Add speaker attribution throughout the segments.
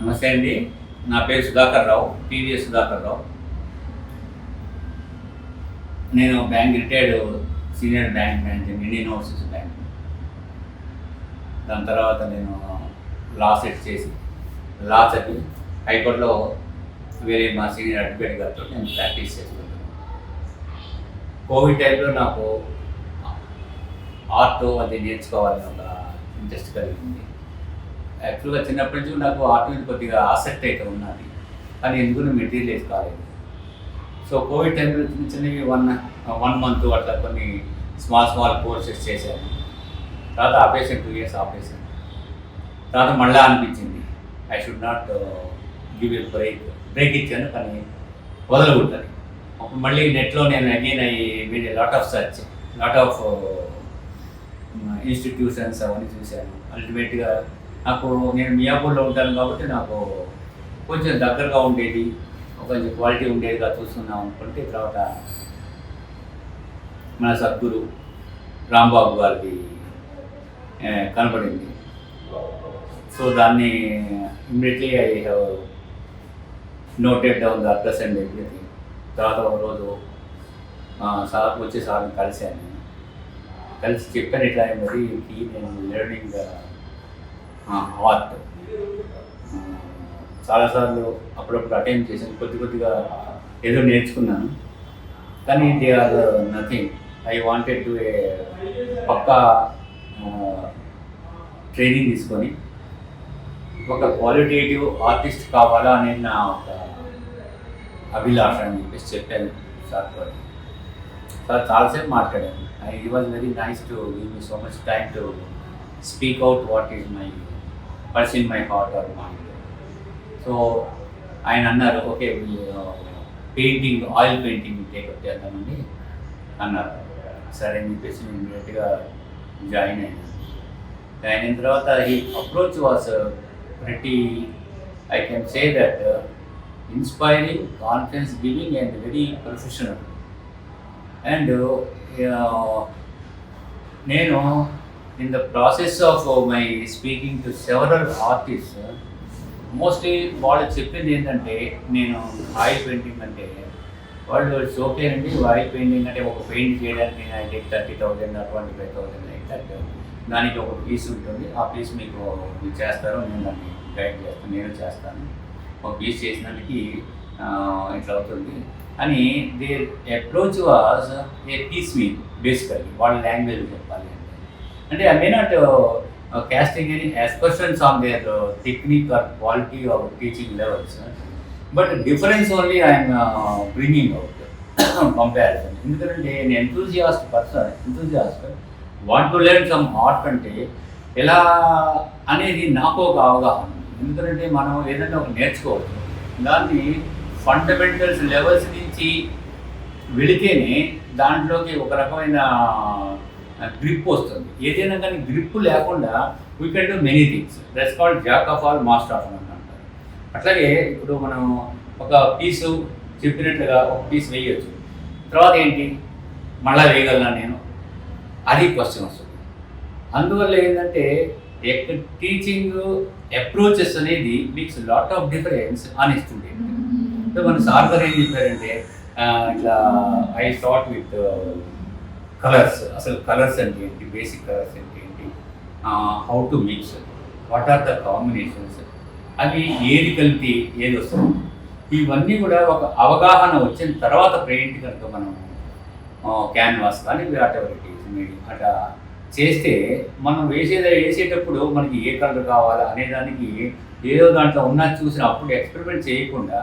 Speaker 1: నమస్తే అండి. నా పేరు సుధాకర్ రావు, టీవీఎస్ సుధాకర్ రావు. నేను bank retired senior bank manager, Indian overseas bank. దాని తర్వాత నేను లా సెట్ చేసి లా చదివి హైకోర్టులో వేరే మా సీనియర్ అడ్వకేట్ గారితో నేను ప్రాక్టీస్ చేసుకుంటాను. కోవిడ్ టైంలో నాకు ఆర్ట్ అది నేర్చుకోవాలని ఒక ఇంట్రెస్ట్ కలిగింది. యాక్చువల్గా చిన్నప్పటి నుంచి నాకు ఆర్ట్ మీద కొద్దిగా ఆసక్తి అయితే ఉన్నది, కానీ ఎందుకు మెటీరియల్ కాలేదు. సో కోవిడ్ టైంలో చిన్న చిన్నవి వన్ మంత్ అట్లా కొన్ని స్మాల్ కోర్సెస్ చేశాను. తర్వాత ఆపరేషన్ 2 years ఆపరేషన్. తర్వాత మళ్ళీ అనిపించింది I should not give a break ఇచ్చాను, కానీ వదలకూడదని. అప్పుడు మళ్ళీ నెట్లో నేను again I lot of search, lot of institutions అవన్నీ చూశాను. అల్టిమేట్గా నాకు, నేను మియాపూర్లో ఉంటాను కాబట్టి నాకు కొంచెం దగ్గరగా ఉండేది, కొంచెం క్వాలిటీ ఉండేదిగా చూస్తున్నాం అనుకుంటే, తర్వాత మన సద్గురు రాంబాబు గారికి కనపడింది. సో దాన్ని immediately I have noted down the address and everything. తర్వాత ఒకరోజు సార్ని కలిశాను. నేను కలిసి చెప్పాను, ఇట్లా మరి నేను లెర్నింగ్ ఆర్ట్ చాలాసార్లు అప్పుడప్పుడు అటెంప్ట్ చేశాను, కొద్దిగా ఏదో నేర్చుకున్నాను, కానీ they are nothing. I wanted to a పక్కా ట్రైనింగ్ తీసుకొని ఒక క్వాలిటేటివ్ ఆర్టిస్ట్ కావాలా అనేది నా ఒక అభిలాష అని చెప్పేసి చెప్పాను సార్. సార్ చాలాసేపు మాట్లాడాను. It was very nice to give me so much time to speak out what is my purse in my heart or mind. సో ఆయన అన్నారు, okay painting, oil painting take up చేద్దామని అన్నారు. సరే అని చెప్పేసి నేను ఇమీడియట్గా జాయిన్ అయినాను. జాయిన్ అయిన తర్వాత ఈ approach was pretty, I can say that inspiring, confidence giving and very professional. And నేను in the process of my speaking to several artists, mostly వాళ్ళు చెప్పింది ఏంటంటే, నేను ఆయిల్ పెయింటింగ్ అంటే వాళ్ళు ఇట్స్ ఓకే అండి, ఆయిల్ పెయింటింగ్ అంటే ఒక పెయింట్ చేయడానికి ఐ టేక్ 30,000 25,000 లైక్ దట్. దానికి ఒక పీస్ ఉంటుంది, ఆ పీస్ మీకు చేస్తారు, నేను దాన్ని గైడ్ చేస్తాను, నేను చేస్తాను. ఒక పీస్ చేసినందుకు ఇట్లా అవుతుంది అని their approach was a piecemeal. Basically వాళ్ళ లాంగ్వేజ్ చెప్పాలి అంటే I may not casting any aspersions on their technique or quality of teaching levels, but difference only I am bringing out comparison. ఎందుకంటే నేను enthusiast want to learn some art అంటే ఎలా అనేది నాకు ఒక అవగాహన. ఎందుకంటే మనం ఏదైనా ఒక నేర్చుకోవచ్చు, దాన్ని ఫండమెంటల్స్ లెవెల్స్ నుంచి వెళితేనే దాంట్లోకి ఒక రకమైన గ్రిప్ వస్తుంది. ఏదైనా కానీ గ్రిప్ లేకుండా we can do many things. That's called jack of all master of none అంటారు. అట్లాగే ఇప్పుడు మనం ఒక పీసు చెప్పినట్లుగా ఒక పీస్ వేయచ్చు, తర్వాత ఏంటి మళ్ళీ వేయగలనా నేను, అది క్వశ్చన్ వస్తుంది. అందువల్ల ఏంటంటే టీచింగ్ అప్రోచెస్ అనేది makes lot of difference on a student. So మన సార్ గారు ఏం చెప్పారంటే, ఇట్లా ఐ స్టార్ట్ విత్ కలర్స్. అసలు కలర్స్ అంటే ఏంటి, బేసిక్ కలర్స్ అంటే ఏంటి, how to mix, what are the combinations, అవి ఏది కలిపి ఏది వస్తుంది, ఇవన్నీ కూడా ఒక అవగాహన వచ్చిన తర్వాత పెయింట్ కనుక మనం క్యాన్వాస్ కానీ what ever it is medium అట్లా చేస్తే, మనం వేసేటప్పుడు మనకి ఏ కలర్ కావాలా అనేదానికి ఏదో దాంట్లో ఉన్నది చూసిన అప్పుడు ఎక్స్పెరిమెంట్ చేయకుండా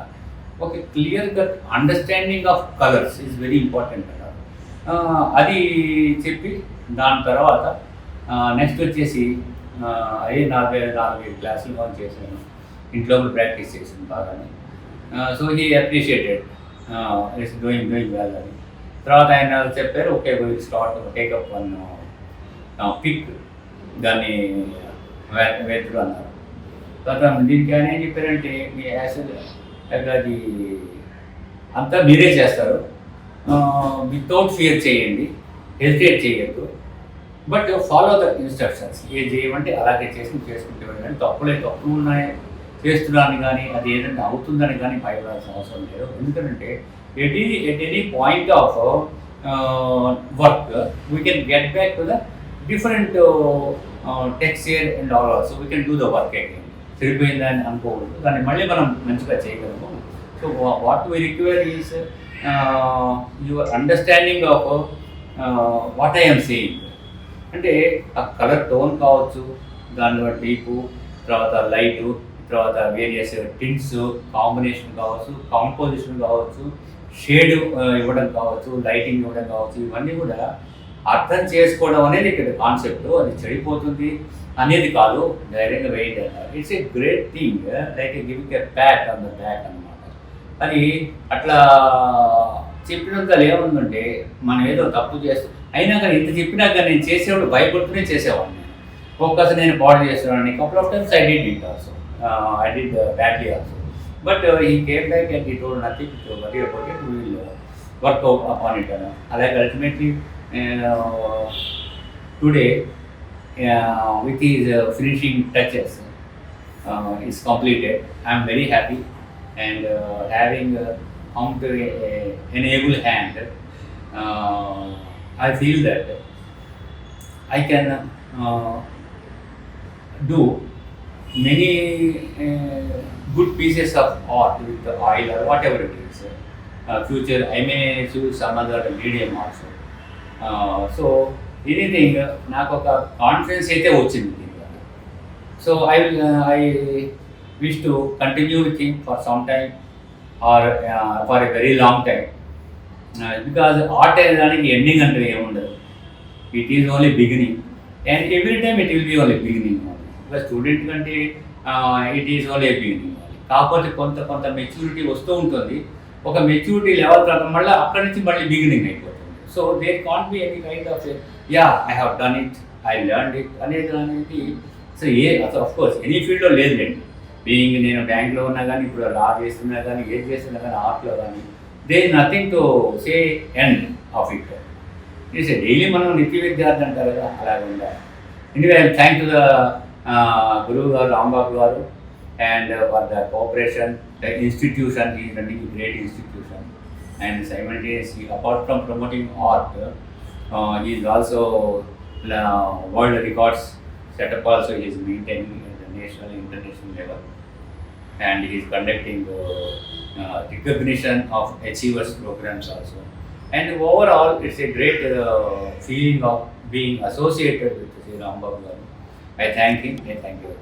Speaker 1: ఒక clear cut understanding of colours is very important అన్నారు. అది చెప్పి దాని తర్వాత నెక్స్ట్ వచ్చేసి అయ్యి 4 క్లాసులు చేశాను, ఇంట్లో ప్రాక్టీస్ చేసాను బాగానే. So he appreciated it's doing well అని. తర్వాత ఆయన చెప్పారు, okay will start take up one pick, దాన్ని వేద్దరు అన్నారు. తర్వాత దీనికి ఆయన ఏం చెప్పారంటే, మీ అది అంతా మీరే చేస్తారు, వితౌట్ ఫియర్ చేయండి, హెసిటేట్ చేయొద్దు, బట్ ఫాలో ద ఇన్స్ట్రక్షన్స్. ఏది చేయమంటే అలాగే చేసుకుంటే వెళ్ళండి. తప్పులు ఉన్నాయి, చేస్తున్నాను కానీ అది ఏదైనా అవుతుందని కానీ భయపడాల్సిన అవసరం లేదు. ఎందుకంటే at any point of work we can get back to the different texture and all also we can do the work again. సరిపోయిందని అనుకోకూడదు, దాన్ని మళ్ళీ మనం మంచిగా చేయగలము. So what we require is your understanding of what I'm saying. అంటే ఆ colour tone కావచ్చు, దానిలో డీపు, తర్వాత లైటు, తర్వాత వేరియస్ టింట్స్ కాంబినేషన్ కావచ్చు, కాంపోజిషన్ కావచ్చు, షేడ్ ఇవ్వడం కావచ్చు, లైటింగ్ ఇవ్వడం కావచ్చు, ఇవన్నీ కూడా అర్థం చేసుకోవడం అనేది ఇక్కడ కాన్సెప్ట్. అది చెడిపోతుంది అనేది కాదు, ధైర్యంగా వెయిట్ అన్నారు. It's a great thing, like giving a Pat on the back అనమాట. అది అట్లా చెప్పినంత ఏముందంటే మనం ఏదో తప్పు చేస్తాం అయినా కానీ ఇంత చెప్పినా కానీ నేను చేసేవాడు భయపడుతూనే చేసేవాడిని. ఫోకస్ నేను పాడు చేసేవాడిని. Couple of times I did it also, I did badly also. But ఈ కేమ్ బ్యాక్ అండ్ ఈ told nothing to worry about it, we will work upon it అన్న. అలాగే ultimately today with his finishing touches is completed. I am very happy, and having come to an able hand, I feel that I can do many good pieces of art with the oil or whatever it is. Future I may choose some other medium also. So anything నాకు ఒక confidence అయితే వచ్చింది దీనివల్ల. So I wish to continue with him for some time or for a very long time, because art అనే దానికి ending అంటే ఏముండదు. It is only beginning, and every time it will be only beginning. ఇంకా student కంటే it is only beginning. కాకపోతే కొంత maturity వస్తూ ఉంటుంది. ఒక మెచ్యూరిటీ లెవెల్ తర్వాత మళ్ళీ అక్కడి నుంచి మళ్ళీ బిగినింగ్ అయిపోతుంది. So there can't be any kind of I have done it, I learned it అనేది సో అసలు ఆఫ్ కోర్స్ ఎనీ ఫీల్డ్లో లేదులేండి. బీయింగ్ నేను బ్యాంక్లో ఉన్నా కానీ, ఇప్పుడు లా చేస్తున్నా కానీ, ఏది చేస్తున్నా కానీ, ఆర్ట్లో కానీ, they is nothing to say end of it. It's daily మనం నిత్య విద్యార్థి అంటారు కదా, అలాగే ఉండాలి. Anyway I thank to the గురువు గారు రాంబాబు గారు and for the cooperation, the institution is running a great institution, and simultaneously apart from promoting art, he is also world records setup also he is maintaining at the national and international level, and he is conducting recognition of achievers programs also, and overall it's a great feeling of being associated with Sri Rambabu garu. I thank him, I thank you.